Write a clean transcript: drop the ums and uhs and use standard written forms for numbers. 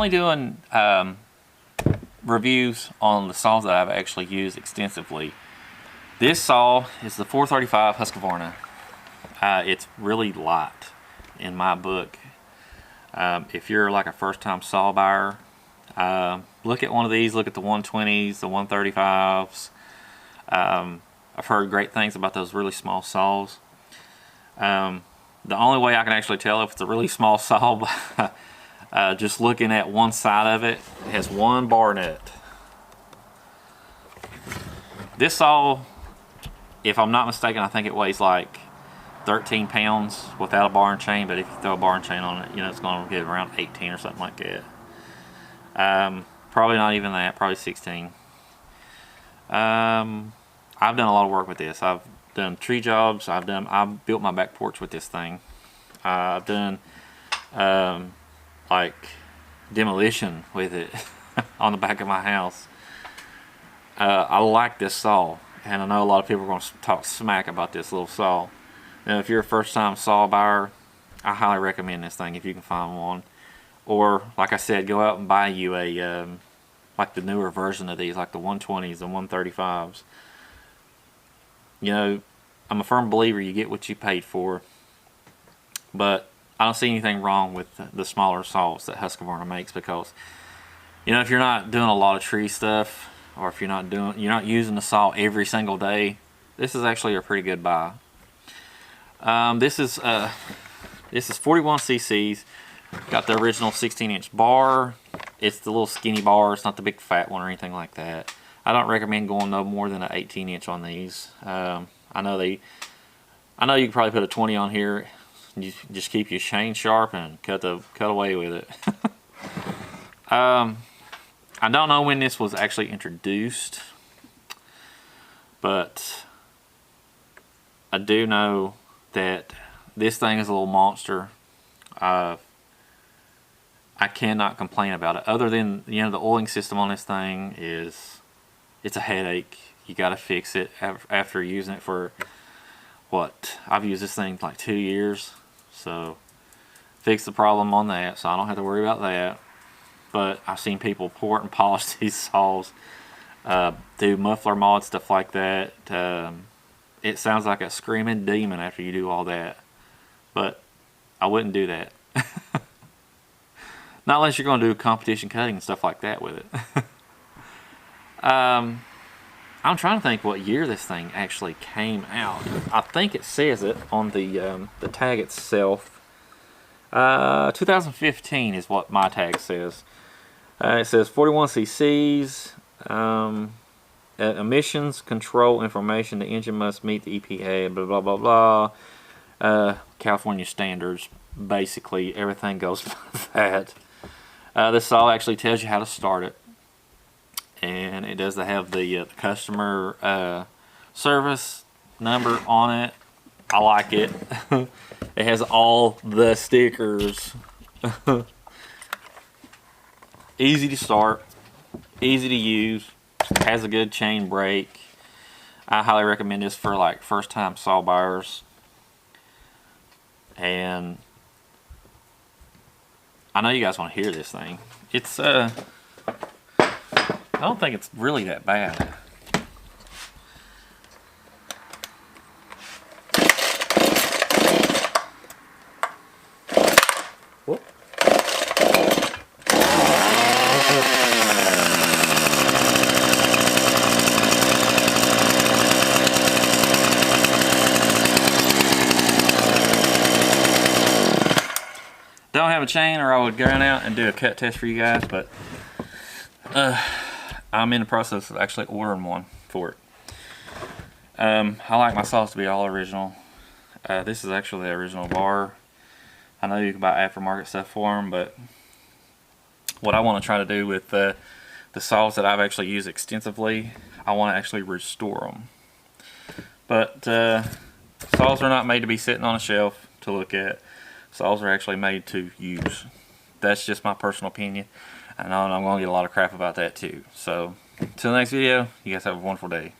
only doing reviews on the saws that I've actually used extensively. This saw is the 435 Husqvarna. It's really light in my book. If you're like a first-time saw buyer, look at one of these. Look at the 120s, the 135s. I've heard great things about those really small saws. The only way I can actually tell if it's a really small saw, just looking at one side of it, it has one bar nut. This saw, if I'm not mistaken, I think it weighs like 13 pounds without a bar and chain, but if you throw a bar and chain on it, you know, it's going to get around 18 or something like that. Probably not even that, probably 16. I've done a lot of work with this. I've done tree jobs. I've built my back porch with this thing. I've done like demolition with it on the back of my house. I like this saw, and I know a lot of people are going to talk smack about this little saw. Now, if you're a first-time saw buyer, I highly recommend this thing if you can find one. Or, like I said, go out and buy you a like the newer version of these, like the 120s, the 135s. You know, I'm a firm believer you get what you paid for, but I don't see anything wrong with the smaller saws that Husqvarna makes, because, you know, if you're not doing a lot of tree stuff, or if you're not using the saw every single day, this is actually a pretty good buy. This is 41 cc's. Got the original 16-inch bar. It's the little skinny bar. It's not the big fat one or anything like that. I don't recommend going no more than an 18-inch on these. I know you can probably put a 20 on here. You just keep your chain sharp and cut away with it. I don't know when this was actually introduced, but I do know that this thing is a little monster. I cannot complain about it, other than, you know, the oiling system on this thing it's a headache. You got to fix it after using it for what, I've used this thing like 2 years, so fix the problem on that, so I don't have to worry about that. But I've seen people port and polish these saws, do muffler mod, stuff like that. It sounds like a screaming demon after you do all that, but I wouldn't do that. Not unless you're going to do competition cutting and stuff like that with it. I'm trying to think what year this thing actually came out. I think it says it on the tag itself. 2015 is what my tag says. It says 41 cc's. Emissions control information. The engine must meet the EPA. Blah blah blah blah. California standards. Basically, everything goes by that. This saw actually tells you how to start it, and it does have the customer service number on it. I like it. It has all the stickers. Easy to start, easy to use, has a good chain brake. I highly recommend this for like first-time saw buyers. And I know you guys want to hear this thing. It's I don't think it's really that bad. Whoop. Don't have a chain, or I would go out and do a cut test for you guys, but I'm in the process of actually ordering one for it. I like my saws to be all original. This is actually the original bar. I know you can buy aftermarket stuff for them, but what I want to try to do with the saws that I've actually used extensively, I want to actually restore them. But saws are not made to be sitting on a shelf to look at. Saws are actually made to use. That's just my personal opinion. I know I'm going to get a lot of crap about that too. So, until the next video, you guys have a wonderful day.